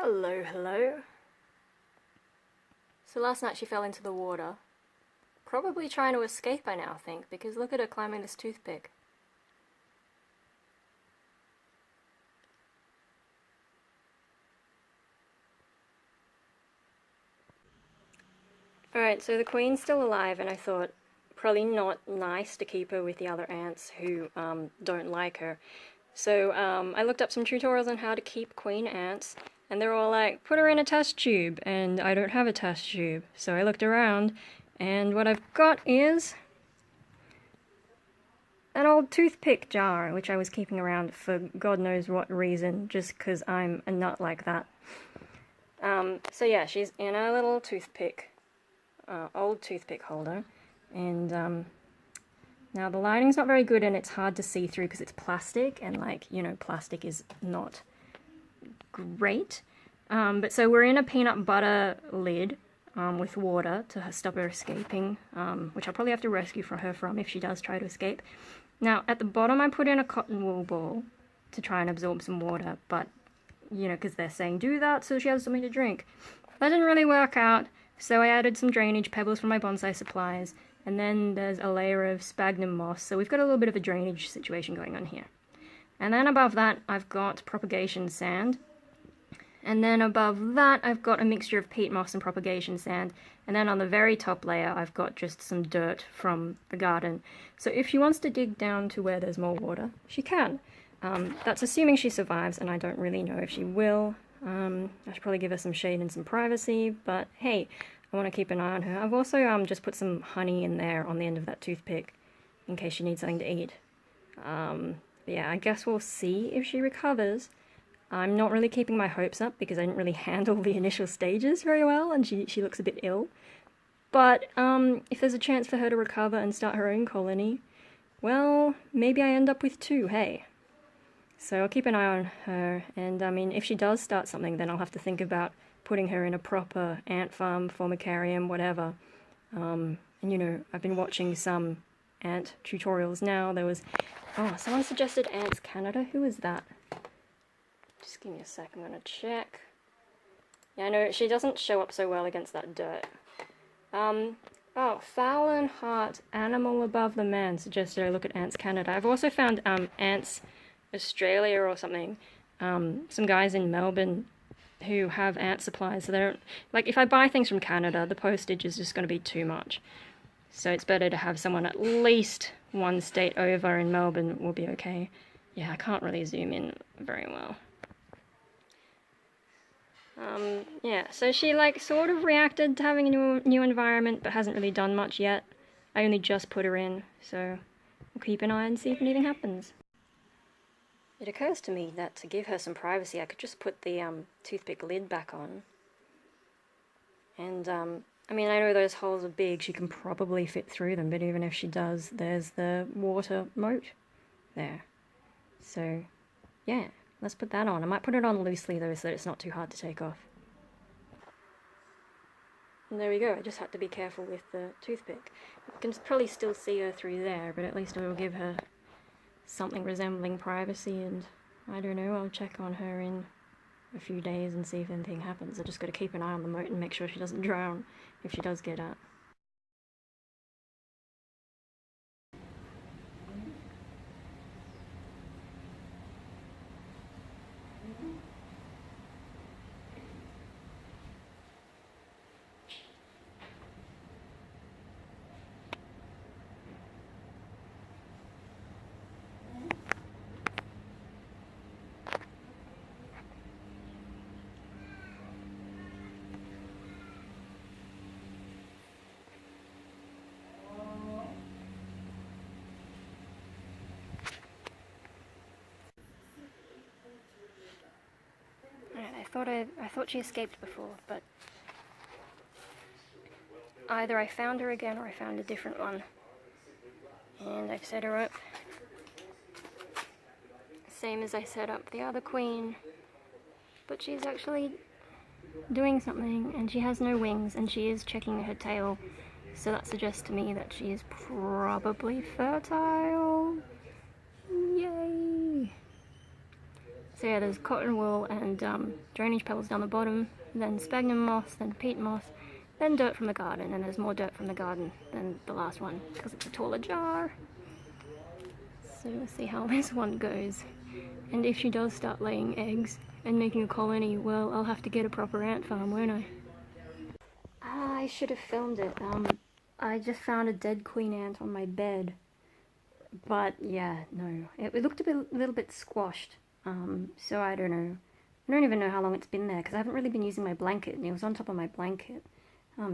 Hello, hello. So last night she fell into the water. Probably trying to escape, I now think, because look at her climbing this toothpick. Alright, so the queen's still alive, and I thought probably not nice to keep her with the other ants who don't like her. So I looked up some tutorials on how to keep queen ants, and they're all like, put her in a test tube, and I don't have a test tube. So I looked around, and what I've got is an old toothpick jar, which I was keeping around for God knows what reason, just because I'm a nut like that. So yeah, she's in a little toothpick, old toothpick holder, and now the lighting's not very good and it's hard to see through because it's plastic, and like, you know, plastic is not great. But so we're in a peanut butter lid with water to stop her escaping, which I'll probably have to rescue her from if she does try to escape. Now at the bottom I put in a cotton wool ball to try and absorb some water, but you know, because they're saying do that so she has something to drink. That didn't really work out, so I added some drainage pebbles from my bonsai supplies, and then there's a layer of sphagnum moss, so we've got a little bit of a drainage situation going on here. And then above that I've got propagation sand, and then above that I've got a mixture of peat moss and propagation sand, and then on the very top layer I've got just some dirt from the garden. So if she wants to dig down to where there's more water, she can. That's assuming she survives, and I don't really know if she will. I should probably give her some shade and some privacy, but hey, I want to keep an eye on her. I've also just put some honey in there on the end of that toothpick in case she needs something to eat. Yeah, I guess we'll see if she recovers. I'm not really keeping my hopes up because I didn't really handle the initial stages very well, and she looks a bit ill. But if there's a chance for her to recover and start her own colony, well, maybe I end up with two, hey. So I'll keep an eye on her, and I mean, if she does start something, then I'll have to think about putting her in a proper ant farm, formicarium, whatever. And you know, I've been watching some ant tutorials now. There was, oh, someone suggested Ants Canada. Who is that? Just give me a sec, I'm gonna check. Yeah, I know, she doesn't show up so well against that dirt. Oh, Fallon Hart, Animal Above the Man, suggested I look at Ants Canada. I've also found Ants Australia or something. Some guys in Melbourne who have ant supplies, so they don't, like, if I buy things from Canada, the postage is just going to be too much. So it's better to have someone at least one state over in Melbourne will be okay. Yeah, I can't really zoom in very well. Yeah, so she like sort of reacted to having a new environment, but hasn't really done much yet. I only just put her in, so we'll keep an eye and see if anything happens. It occurs to me that to give her some privacy, I could just put the toothpick lid back on. And I mean, I know those holes are big, she can probably fit through them, but even if she does, there's the water moat there. So yeah, let's put that on. I might put it on loosely though, so that it's not too hard to take off. And there we go, I just had to be careful with the toothpick. You can probably still see her through there, but at least it will give her something resembling privacy, and I don't know, I'll check on her in a few days and see if anything happens. I just got to keep an eye on the moat and make sure she doesn't drown if she does get out. I thought she escaped before, but either I found her again or I found a different one. And I've set her up same as I set up the other queen, but she's actually doing something, and she has no wings, and she is checking her tail, so that suggests to me that she is probably fertile. Yay! So yeah, there's cotton wool and drainage pebbles down the bottom, then sphagnum moss, then peat moss, then dirt from the garden, and there's more dirt from the garden than the last one because it's a taller jar. So we'll see how this one goes. And if she does start laying eggs and making a colony, well, I'll have to get a proper ant farm, won't I? Ah, I should have filmed it. I just found a dead queen ant on my bed. But yeah, no. It looked a little bit squashed. So I don't know. I don't even know how long it's been there because I haven't really been using my blanket, and it was on top of my blanket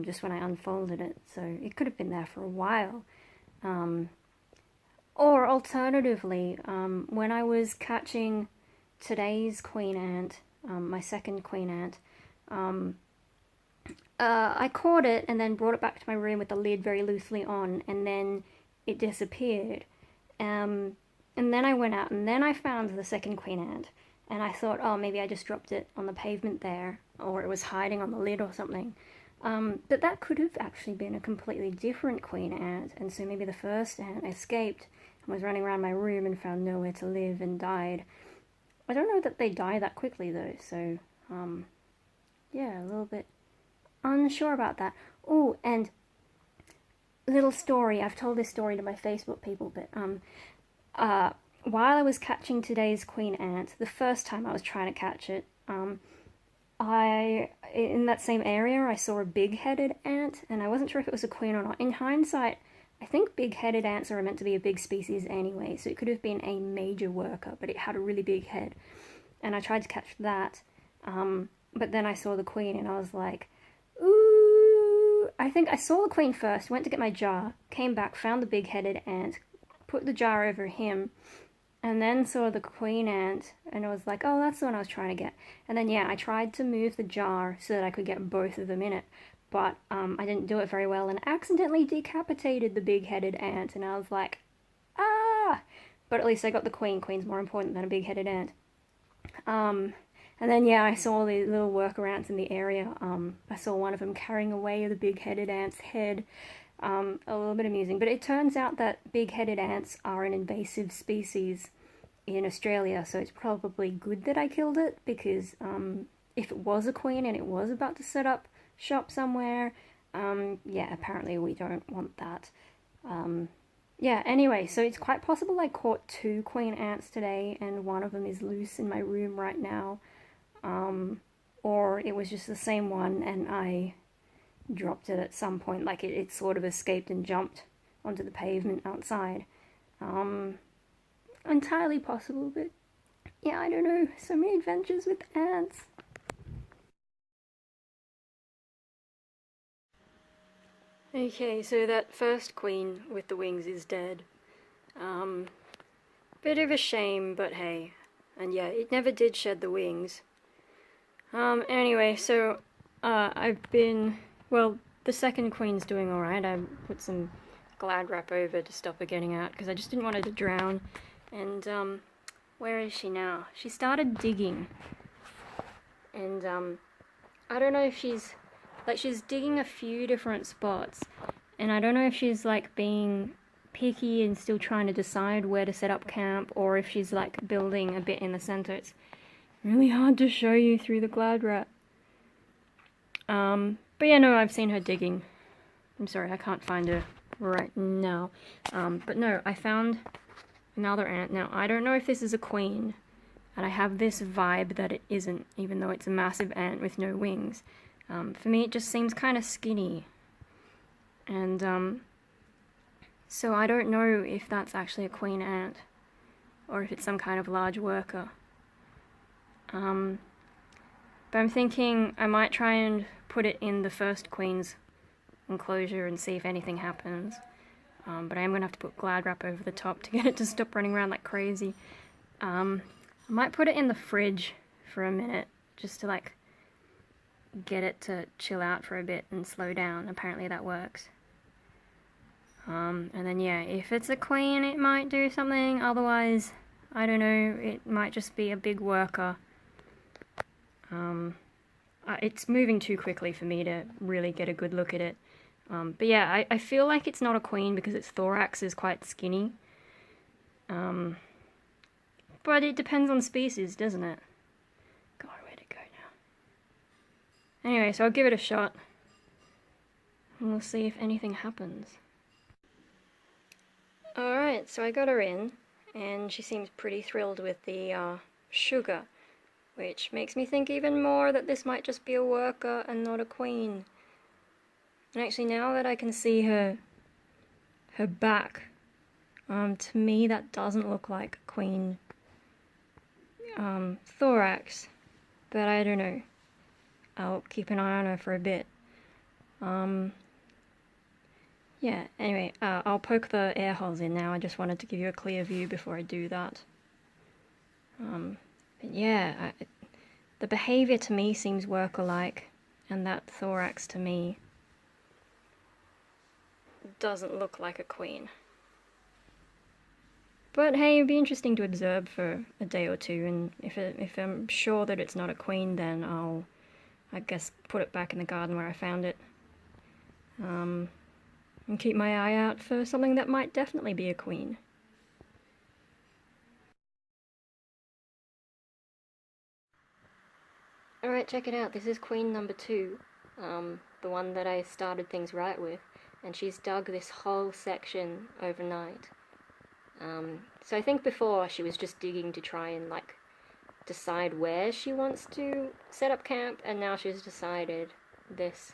just when I unfolded it. So it could have been there for a while. Or alternatively, when I was catching today's queen ant, my second queen ant, I caught it and then brought it back to my room with the lid very loosely on, and then it disappeared. And then I went out and then I found the second queen ant, and I thought, oh, maybe I just dropped it on the pavement there, or it was hiding on the lid or something. But that could have actually been a completely different queen ant, and so maybe the first ant escaped and was running around my room and found nowhere to live and died. I don't know that they die that quickly though, so yeah, a little bit unsure about that. Oh, and little story, I've told this story to my Facebook people, but while I was catching today's queen ant, the first time I was trying to catch it, in that same area, I saw a big-headed ant, and I wasn't sure if it was a queen or not. In hindsight, I think big-headed ants are meant to be a big species anyway, so it could have been a major worker, but it had a really big head. And I tried to catch that, but then I saw the queen, and I was like, ooh. I think I saw the queen first, went to get my jar, came back, found the big-headed ant, put the jar over him, and then saw the queen ant, and I was like, oh, that's the one I was trying to get. And then, yeah, I tried to move the jar so that I could get both of them in it, but I didn't do it very well and accidentally decapitated the big-headed ant, and I was like, ah! But at least I got the queen. Queen's more important than a big-headed ant. And then, yeah, I saw the little worker ants in the area. I saw one of them carrying away the big-headed ant's head. A little bit amusing, but it turns out that big-headed ants are an invasive species in Australia, so it's probably good that I killed it, because if it was a queen and it was about to set up shop somewhere, yeah, apparently we don't want that. Yeah, anyway, so it's quite possible I caught 2 queen ants today, and one of them is loose in my room right now, or it was just the same one and I dropped it at some point, like it sort of escaped and jumped onto the pavement outside. Entirely possible, but yeah, I don't know. So many adventures with ants. Okay, so that first queen with the wings is dead. Bit of a shame, but hey. And yeah, it never did shed the wings. Anyway, so I've been, well, the second queen's doing alright. I put some glad wrap over to stop her getting out, because I just didn't want her to drown. And where is she now? She started digging. And I don't know if she's digging a few different spots, and I don't know if she's like being picky and still trying to decide where to set up camp, or if she's like building a bit in the center. It's really hard to show you through the glad wrap. But yeah, no, I've seen her digging. I'm sorry, I can't find her right now. But no, I found another ant. Now, I don't know if this is a queen, and I have this vibe that it isn't, even though it's a massive ant with no wings. For me, it just seems kind of skinny. And, so I don't know if that's actually a queen ant, or if it's some kind of large worker. But I'm thinking I might try and put it in the first queen's enclosure and see if anything happens. But I am going to have to put glad wrap over the top to get it to stop running around like crazy. I might put it in the fridge for a minute, just to like get it to chill out for a bit and slow down. Apparently that works. And then yeah, if it's a queen it might do something, otherwise, I don't know, it might just be a big worker. It's moving too quickly for me to really get a good look at it. But yeah, I feel like it's not a queen because its thorax is quite skinny. But But it depends on species, doesn't it? God, where'd it go now? Anyway, so I'll give it a shot. And we'll see if anything happens. Alright, so I got her in, and she seems pretty thrilled with the sugar, which makes me think even more that this might just be a worker and not a queen. And actually, now that I can see her back, to me that doesn't look like a queen thorax, but I don't know. I'll keep an eye on her for a bit. Yeah, anyway, I'll poke the air holes in now. I just wanted to give you a clear view before I do that. But yeah, the behaviour to me seems worker-like, and that thorax to me doesn't look like a queen. But hey, it'd be interesting to observe for a day or two, and if I'm sure that it's not a queen, then I'll, I guess, put it back in the garden where I found it. And keep my eye out for something that might definitely be a queen. Alright, check it out. This is queen number 2, the one that I started things right with, and she's dug this whole section overnight. So I think before she was just digging to try and, like, decide where she wants to set up camp, and now she's decided this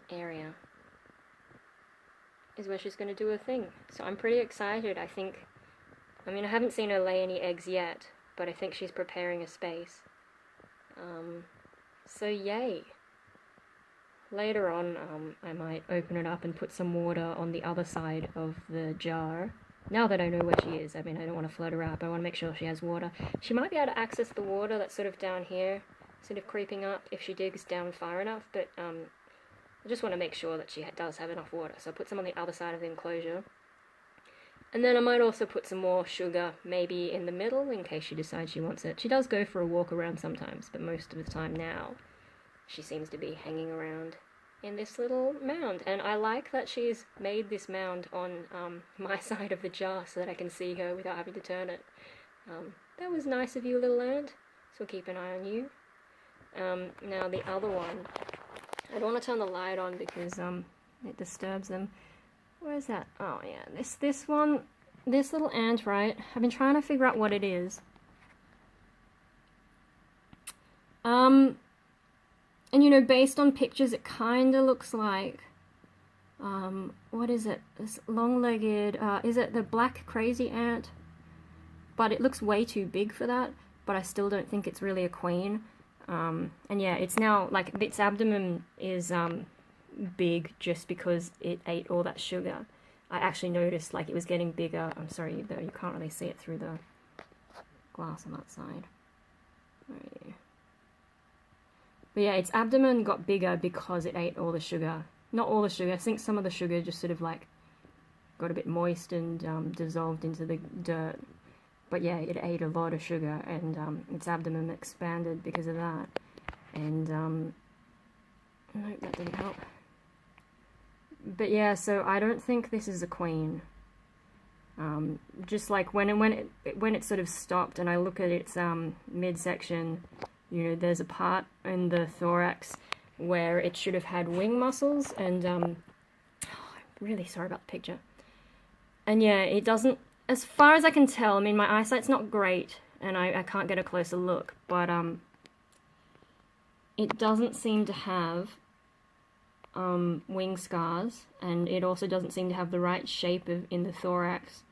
area is where she's going to do her thing. So I'm pretty excited. I mean, I haven't seen her lay any eggs yet, but I think she's preparing a space. So yay. Later on, I might open it up and put some water on the other side of the jar. Now that I know where she is, I mean, I don't want to float her out, but I want to make sure she has water. She might be able to access the water that's sort of down here, sort of creeping up if she digs down far enough, but I just want to make sure that she does have enough water, so I'll put some on the other side of the enclosure. And then I might also put some more sugar, maybe in the middle, in case she decides she wants it. She does go for a walk around sometimes, but most of the time now, she seems to be hanging around in this little mound. And I like that she's made this mound on my side of the jar so that I can see her without having to turn it. That was nice of you, little ant, so we'll keep an eye on you. Now the other one, I don't want to turn the light on because it disturbs them. Where is that? Oh yeah, this one, this little ant, right? I've been trying to figure out what it is. And you know, based on pictures, it kind of looks like, what is it? This long-legged, is it the black crazy ant? But it looks way too big for that, but I still don't think it's really a queen. And yeah, it's now, like, its abdomen is, big just because it ate all that sugar. I actually noticed, like, it was getting bigger. I'm sorry, though, you can't really see it through the glass on that side. Where are you? But yeah, its abdomen got bigger because it ate all the sugar. Not all the sugar, I think some of the sugar just sort of, like, got a bit moist and dissolved into the dirt. But yeah, it ate a lot of sugar, and its abdomen expanded because of that. And, no, that didn't help. But yeah, so I don't think this is a queen. Just like when it sort of stopped, and I look at its midsection, you know, there's a part in the thorax where it should have had wing muscles, and I'm really sorry about the picture. And yeah, it doesn't, as far as I can tell, I mean, my eyesight's not great, and I can't get a closer look, but it doesn't seem to have wing scars, and it also doesn't seem to have the right shape in the thorax.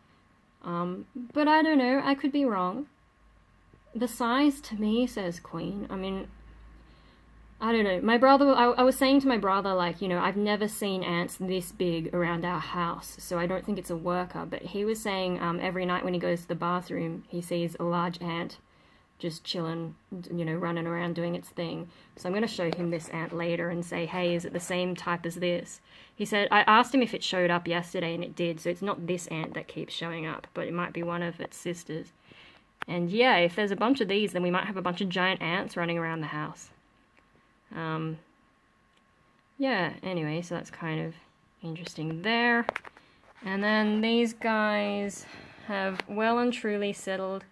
But I don't know, I could be wrong. The size to me says queen. I mean, I don't know. My brother, I was saying to my brother, like, you know, I've never seen ants this big around our house, so I don't think it's a worker. But he was saying every night when he goes to the bathroom, he sees a large ant just chilling, you know, running around doing its thing. So I'm going to show him this ant later and say, hey, is it the same type as this? He said, I asked him if it showed up yesterday, and it did, so it's not this ant that keeps showing up, but it might be one of its sisters. And yeah, if there's a bunch of these, then we might have a bunch of giant ants running around the house. Yeah, anyway, so that's kind of interesting there. And then these guys have well and truly settled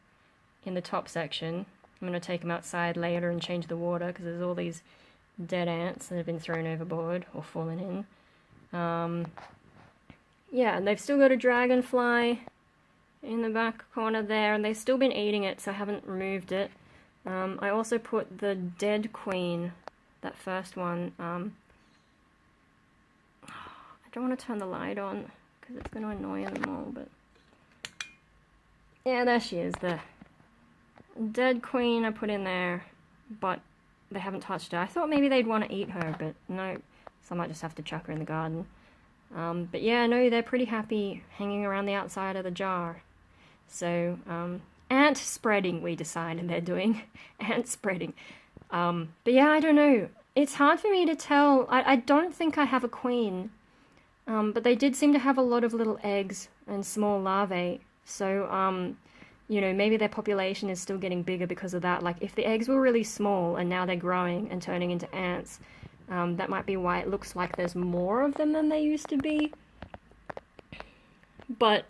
in the top section. I'm going to take them outside later and change the water because there's all these dead ants that have been thrown overboard or fallen in. Yeah, and they've still got a dragonfly in the back corner there, and they've still been eating it, so I haven't removed it. I also put the dead queen, that first one. I don't want to turn the light on because it's going to annoy them all, but yeah, there she is, the dead queen I put in there, but they haven't touched her. I thought maybe they'd want to eat her, but no, so I might just have to chuck her in the garden. But yeah, no, they're pretty happy hanging around the outside of the jar. So, ant spreading, we decided they're doing. Ant spreading. But yeah, I don't know. It's hard for me to tell. I don't think I have a queen. But they did seem to have a lot of little eggs and small larvae. So, you know, maybe their population is still getting bigger because of that. Like, if the eggs were really small and now they're growing and turning into ants, that might be why it looks like there's more of them than there used to be. But,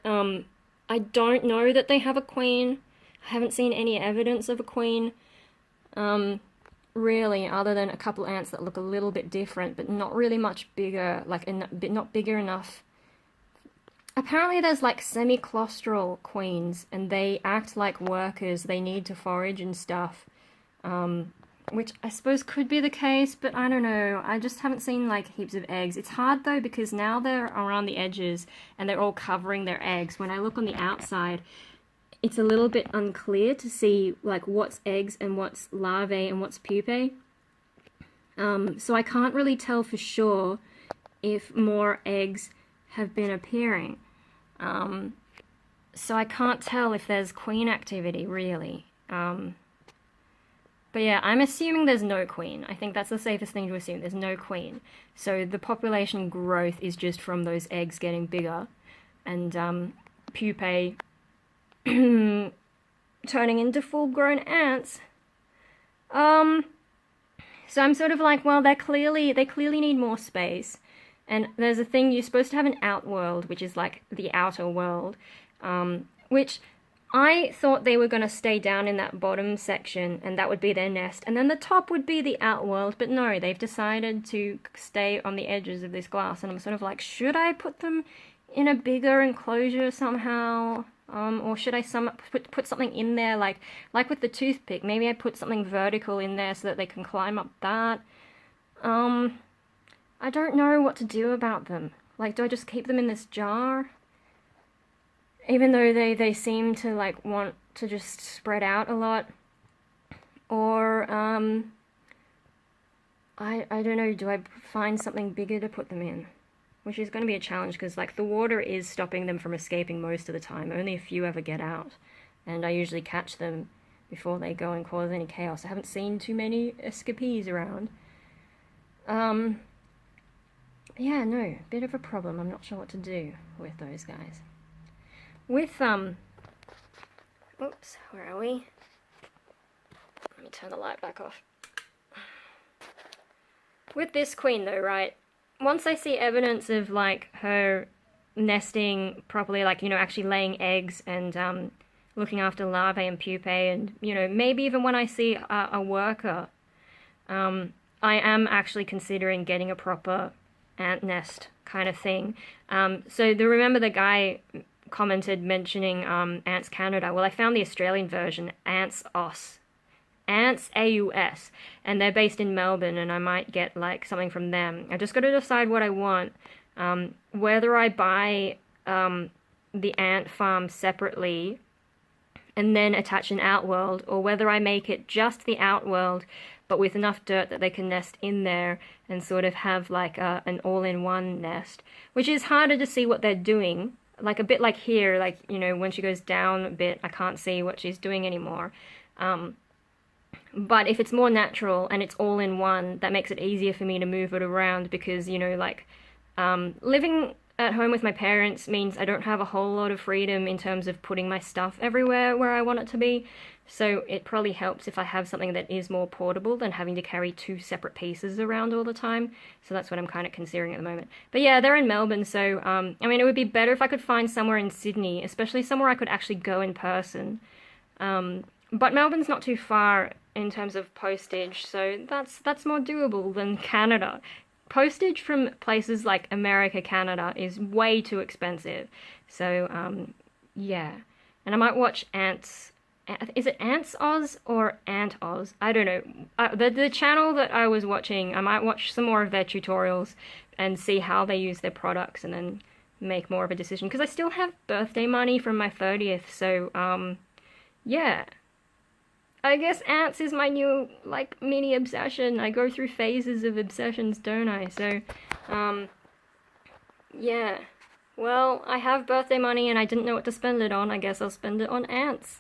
I don't know that they have a queen. I haven't seen any evidence of a queen, really, other than a couple ants that look a little bit different, but not really much bigger, like, not bigger enough. Apparently there's, like, semi-claustral queens, and they act like workers. They need to forage and stuff, which I suppose could be the case, but I don't know. I just haven't seen, like, heaps of eggs. It's hard, though, because now they're around the edges, and they're all covering their eggs. When I look on the outside, it's a little bit unclear to see, like, what's eggs and what's larvae and what's pupae. So I can't really tell for sure if more eggs have been appearing. So I can't tell if there's queen activity, really. But yeah, I'm assuming there's no queen. I think that's the safest thing to assume. There's no queen. So the population growth is just from those eggs getting bigger and pupae turning into full-grown ants. So I'm sort of like, well, they clearly need more space. And there's a thing, you're supposed to have an outworld, which is like the outer world, which I thought they were going to stay down in that bottom section, and that would be their nest, and then the top would be the outworld, but no, they've decided to stay on the edges of this glass, and I'm sort of like, should I put them in a bigger enclosure somehow, or should I put something in there, like with the toothpick, maybe I put something vertical in there so that they can climb up that. I don't know what to do about them. Like, do I just keep them in this jar? Even though they seem to, like, want to just spread out a lot. Or, I don't know, do I find something bigger to put them in? Which is going to be a challenge, because, like, the water is stopping them from escaping most of the time. Only a few ever get out. And I usually catch them before they go and cause any chaos. I haven't seen too many escapees around. Yeah, no, bit of a problem. I'm not sure what to do with those guys. With, oops, where are we? Let me turn the light back off. With this queen, though, right, once I see evidence of, like, her nesting properly, like, you know, actually laying eggs and, looking after larvae and pupae, and, you know, maybe even when I see a worker, I am actually considering getting a proper ant nest kind of thing. So remember the guy commented mentioning Ants Canada. Well, I found the Australian version, Ants Aus. Ants AUS. And they're based in Melbourne, and I might get, like, something from them. I just got to decide what I want. Whether I buy the ant farm separately and then attach an outworld, or whether I make it just the outworld, but with enough dirt that they can nest in there and sort of have, like, an all-in-one nest, which is harder to see what they're doing. Like, a bit like here, like, you know, when she goes down a bit, I can't see what she's doing anymore. But if it's more natural and it's all in one, that makes it easier for me to move it around because, you know, like, living at home with my parents means I don't have a whole lot of freedom in terms of putting my stuff everywhere where I want it to be. So it probably helps if I have something that is more portable than having to carry two separate pieces around all the time. So that's what I'm kind of considering at the moment. But yeah, they're in Melbourne, so, I mean, it would be better if I could find somewhere in Sydney, especially somewhere I could actually go in person. But Melbourne's not too far in terms of postage, so that's more doable than Canada. Postage from places like America, Canada is way too expensive. So yeah, and I might watch Ants. Is it Ants Oz or Ant Oz? I don't know. The channel that I was watching, I might watch some more of their tutorials and see how they use their products, and then make more of a decision. Because I still have birthday money from my 30th, so yeah. I guess ants is my new, like, mini obsession. I go through phases of obsessions, don't I? So, yeah. Well, I have birthday money and I didn't know what to spend it on. I guess I'll spend it on ants.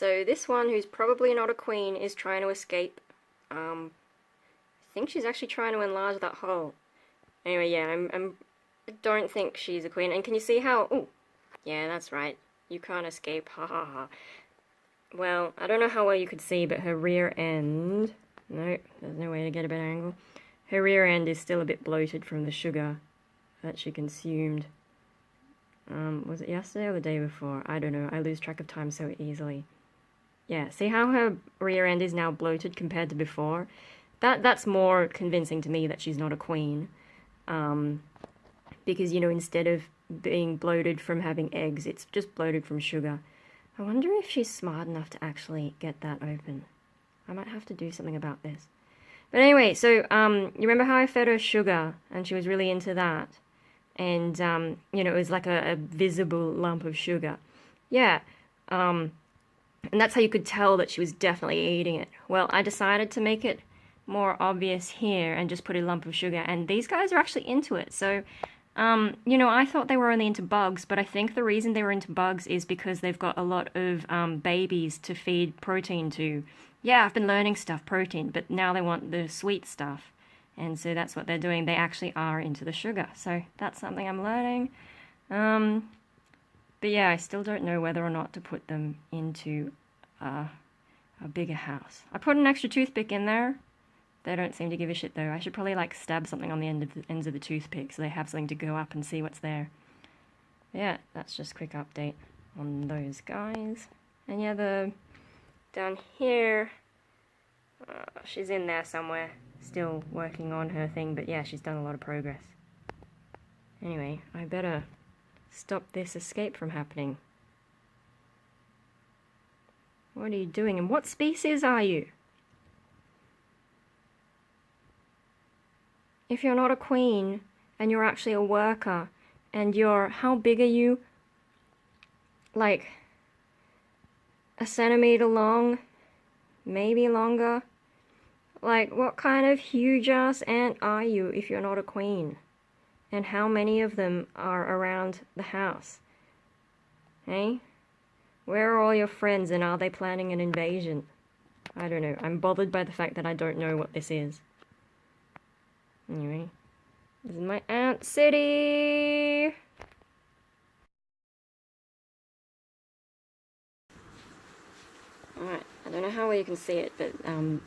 So this one, who's probably not a queen, is trying to escape. I think she's actually trying to enlarge that hole. Anyway, yeah, I don't think she's a queen. And can you see how... Oh, yeah, that's right. You can't escape. Ha ha ha. Well, I don't know how well you could see, but her rear end... No, there's no way to get a better angle. Her rear end is still a bit bloated from the sugar that she consumed. Was it yesterday or the day before? I don't know. I lose track of time so easily. Yeah, see how her rear end is now bloated compared to before? That's more convincing to me that she's not a queen. Because, you know, instead of being bloated from having eggs, it's just bloated from sugar. I wonder if she's smart enough to actually get that open. I might have to do something about this. But anyway, so, you remember how I fed her sugar, and she was really into that? And, you know, it was like a visible lump of sugar. Yeah, and that's how you could tell that she was definitely eating it. Well, I decided to make it more obvious here and just put a lump of sugar, and these guys are actually into it. So, you know, I thought they were only into bugs, but I think the reason they were into bugs is because they've got a lot of babies to feed protein to. Yeah, I've been learning stuff, protein, but now they want the sweet stuff. And so that's what they're doing. They actually are into the sugar. So that's something I'm learning. But yeah, I still don't know whether or not to put them into a bigger house. I put an extra toothpick in there. They don't seem to give a shit though. I should probably like stab something on the ends of the toothpick so they have something to go up and see what's there. But yeah, that's just a quick update on those guys. And yeah, down here, she's in there somewhere, still working on her thing, but yeah, she's done a lot of progress. Anyway, I better stop this escape from happening. What are you doing, and what species are you? If you're not a queen, and you're actually a worker, and you're, how big are you? Like, a centimeter long? Maybe longer? Like, what kind of huge-ass ant are you if you're not a queen? And how many of them are around the house? Hey? Where are all your friends, and are they planning an invasion? I don't know. I'm bothered by the fact that I don't know what this is. Anyway, this is my ant city! Alright, I don't know how well you can see it, but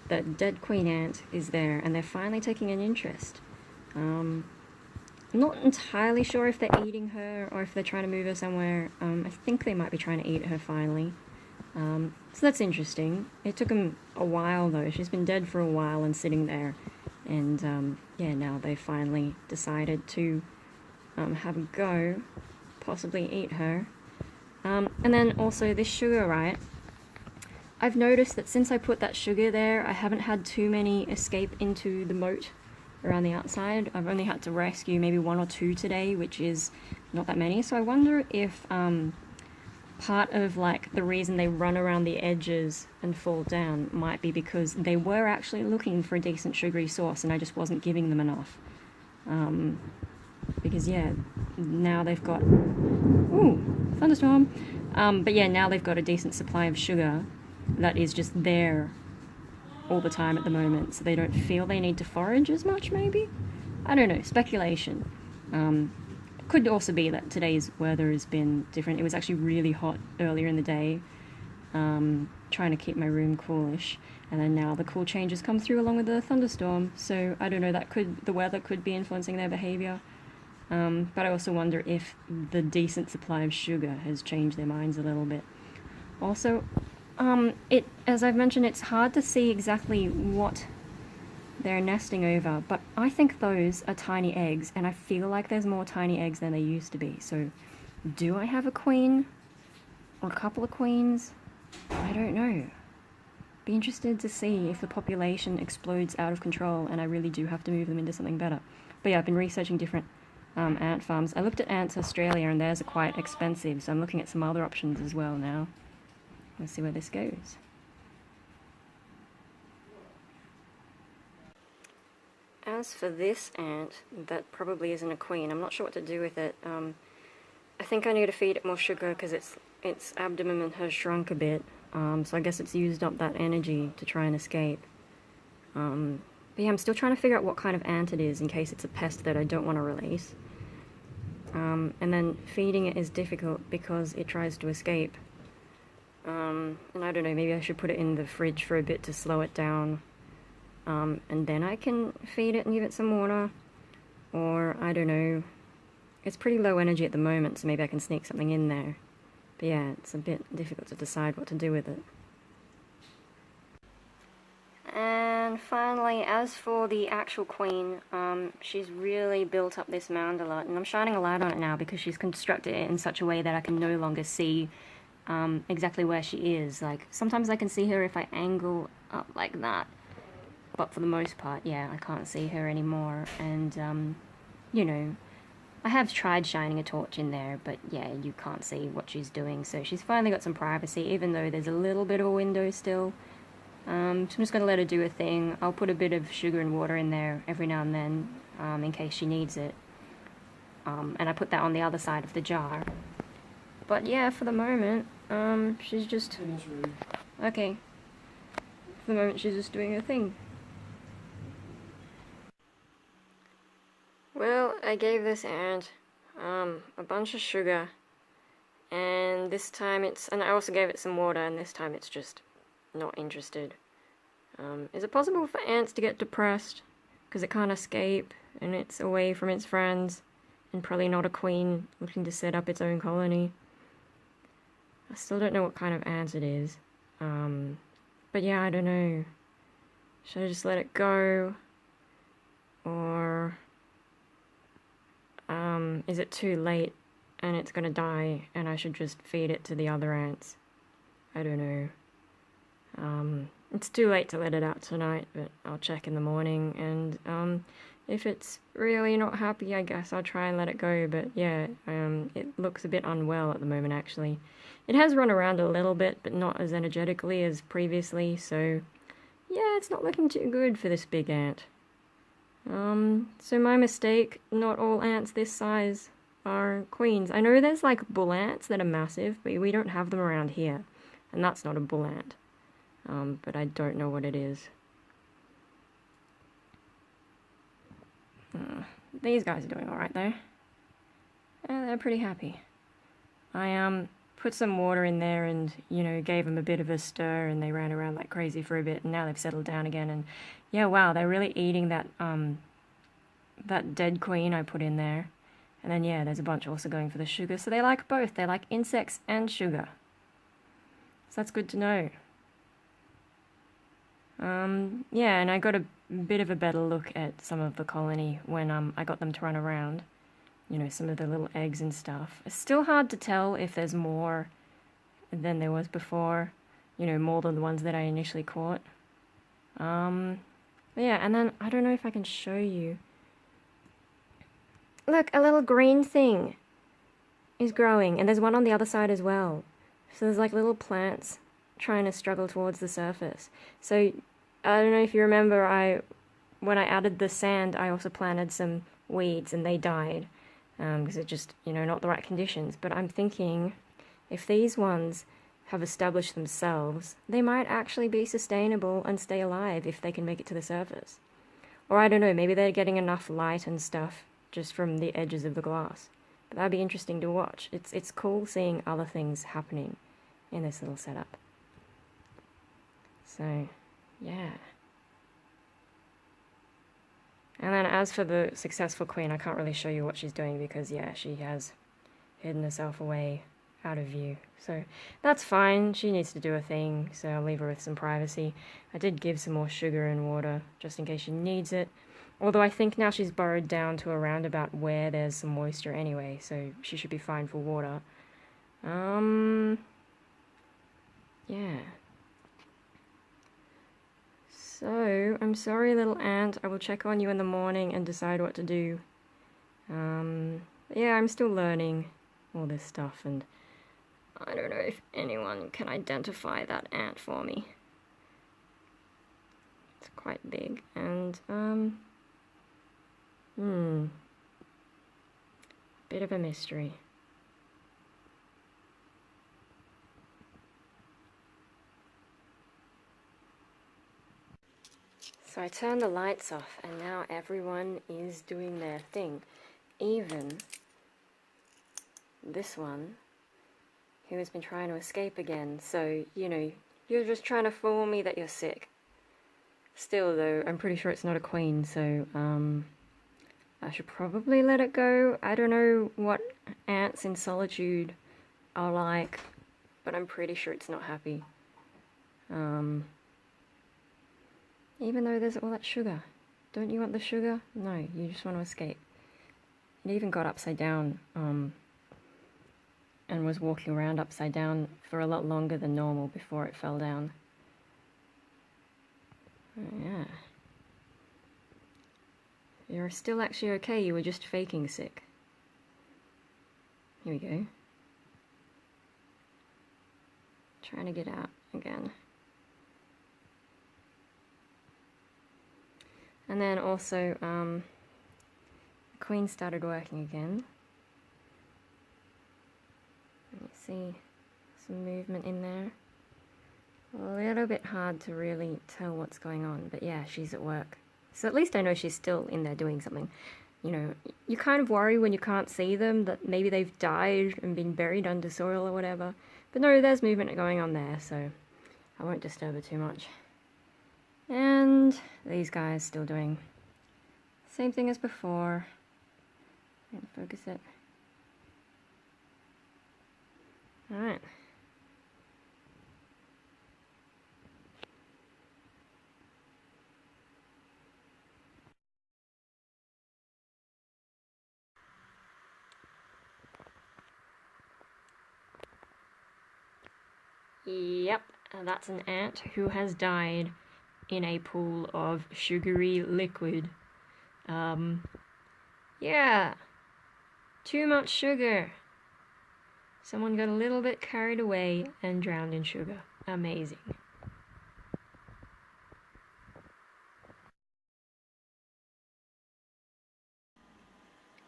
the dead queen ant is there, and they're finally taking an interest. I'm not entirely sure if they're eating her, or if they're trying to move her somewhere. I think they might be trying to eat her finally. So that's interesting. It took them a while though. She's been dead for a while and sitting there. And yeah, now they finally decided to have a go, possibly eat her. And then also this sugar, right? I've noticed that since I put that sugar there, I haven't had too many escape into the moat around the outside. I've only had to rescue maybe 1 or 2 today, which is not that many. So I wonder if part of like the reason they run around the edges and fall down might be because they were actually looking for a decent sugary source and I just wasn't giving them enough. Because yeah, now they've got, ooh, thunderstorm. But yeah, now they've got a decent supply of sugar that is just there all the time at the moment, so they don't feel they need to forage as much, maybe? I don't know, speculation. Could also be that today's weather has been different. It was actually really hot earlier in the day, trying to keep my room coolish, and then now the cool changes come through along with the thunderstorm, so I don't know, the weather could be influencing their behavior. But I also wonder if the decent supply of sugar has changed their minds a little bit. Also, as I've mentioned, it's hard to see exactly what they're nesting over, but I think those are tiny eggs, and I feel like there's more tiny eggs than there used to be. So, do I have a queen? Or a couple of queens? I don't know. Be interested to see if the population explodes out of control, and I really do have to move them into something better. But yeah, I've been researching different ant farms. I looked at Ants Australia, and theirs are quite expensive, so I'm looking at some other options as well now. Let's see where this goes. As for this ant, that probably isn't a queen. I'm not sure what to do with it. I think I need to feed it more sugar because its abdomen has shrunk a bit. So I guess it's used up that energy to try and escape. But yeah, I'm still trying to figure out what kind of ant it is in case it's a pest that I don't want to release. And then feeding it is difficult because it tries to escape. And I don't know, maybe I should put it in the fridge for a bit to slow it down. And then I can feed it and give it some water. Or, I don't know. It's pretty low energy at the moment, so maybe I can sneak something in there. But yeah, it's a bit difficult to decide what to do with it. And finally, as for the actual queen, she's really built up this mound a lot, and I'm shining a light on it now because she's constructed it in such a way that I can no longer see exactly where she is. Like, sometimes I can see her if I angle up like that, but for the most part, yeah, I can't see her anymore, and, you know, I have tried shining a torch in there, but yeah, you can't see what she's doing, so she's finally got some privacy, even though there's a little bit of a window still. So I'm just going to let her do a thing. I'll put a bit of sugar and water in there every now and then, in case she needs it. And I put that on the other side of the jar. But yeah, for the moment, she's just... Okay. For the moment, she's just doing her thing. Well, I gave this ant a bunch of sugar, and this time and I also gave it some water, and this time it's just not interested. Is it possible for ants to get depressed because it can't escape and it's away from its friends and probably not a queen looking to set up its own colony? I still don't know what kind of ant it is. But yeah, I don't know. Should I just let it go? Or is it too late and it's gonna die and I should just feed it to the other ants? I don't know. It's too late to let it out tonight, but I'll check in the morning, and if it's really not happy, I guess I'll try and let it go. But yeah, it looks a bit unwell at the moment, actually. It has run around a little bit, but not as energetically as previously, so yeah, it's not looking too good for this big ant. So my mistake, not all ants this size are queens. I know there's like bull ants that are massive, but we don't have them around here, and that's not a bull ant. But I don't know what it is. These guys are doing alright though. They're pretty happy. I put some water in there and, you know, gave them a bit of a stir, and they ran around like crazy for a bit, and now they've settled down again, and yeah, wow, they're really eating that, that dead queen I put in there. And then yeah, there's a bunch also going for the sugar, so they like both. They like insects and sugar. So that's good to know. Yeah, and I got a bit of a better look at some of the colony when I got them to run around. You know, some of the little eggs and stuff. It's still hard to tell if there's more than there was before. You know, more than the ones that I initially caught. But yeah, and then I don't know if I can show you. Look, a little green thing is growing, and there's one on the other side as well. So there's like little plants trying to struggle towards the surface. So I don't know if you remember, when I added the sand, I also planted some weeds and they died because it's just, you know, not the right conditions. But I'm thinking if these ones have established themselves, they might actually be sustainable and stay alive if they can make it to the surface. Or I don't know, maybe they're getting enough light and stuff just from the edges of the glass. But that'd be interesting to watch. It's cool seeing other things happening in this little setup. So, yeah. And then as for the successful queen, I can't really show you what she's doing because, yeah, she has hidden herself away out of view. So that's fine. She needs to do a thing, so I'll leave her with some privacy. I did give some more sugar and water just in case she needs it. Although I think now she's burrowed down to around about where there's some moisture anyway, so she should be fine for water. Yeah. So, I'm sorry, little ant. I will check on you in the morning and decide what to do. Yeah, I'm still learning all this stuff, and I don't know if anyone can identify that ant for me. It's quite big, and, bit of a mystery. So I turned the lights off and now everyone is doing their thing. Even this one, who has been trying to escape again. So, you know, you're just trying to fool me that you're sick. Still though, I'm pretty sure it's not a queen, so I should probably let it go. I don't know what ants in solitude are like, but I'm pretty sure it's not happy. Even though there's all that sugar. Don't you want the sugar? No, you just want to escape. It even got upside down, and was walking around upside down for a lot longer than normal before it fell down. Oh, yeah. You're still actually okay, you were just faking sick. Here we go. Trying to get out again. And then also, the queen started working again. You see some movement in there. A little bit hard to really tell what's going on, but yeah, she's at work. So at least I know she's still in there doing something. You know, you kind of worry when you can't see them that maybe they've died and been buried under soil or whatever. But no, there's movement going on there, so I won't disturb her too much. And these guys still doing same thing as before. And focus it. Alright. Yep, that's an ant who has died in a pool of sugary liquid. Yeah, too much sugar. Someone got a little bit carried away and drowned in sugar. Amazing.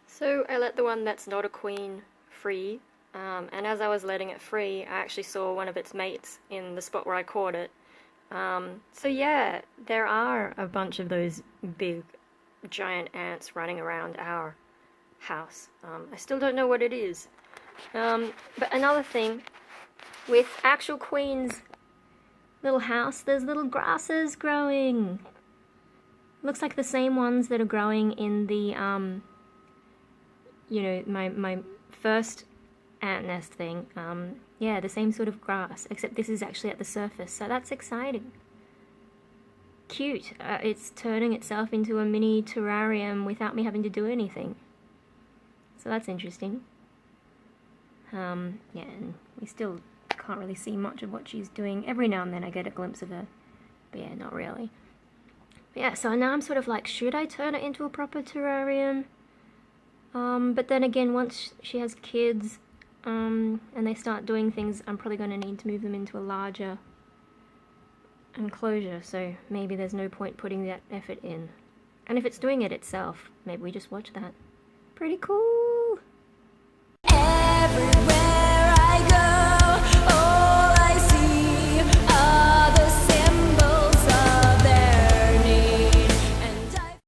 So I let the one that's not a queen free, and as I was letting it free, I actually saw one of its mates in the spot where I caught it. So yeah, there are a bunch of those big, giant ants running around our house. I still don't know what it is. But another thing, with actual queen's little house, there's little grasses growing. Looks like the same ones that are growing in the, you know, my first ant nest thing. Yeah, the same sort of grass, except this is actually at the surface, so that's exciting. Cute. It's turning itself into a mini terrarium without me having to do anything. So that's interesting. Yeah, and we still can't really see much of what she's doing. Every now and then I get a glimpse of her, but yeah, not really. But yeah, so now I'm sort of like, should I turn it into a proper terrarium? But then again, once she has kids, and they start doing things, I'm probably going to need to move them into a larger enclosure, so maybe there's no point putting that effort in. And if it's doing it itself, maybe we just watch that. Pretty cool! Everywhere.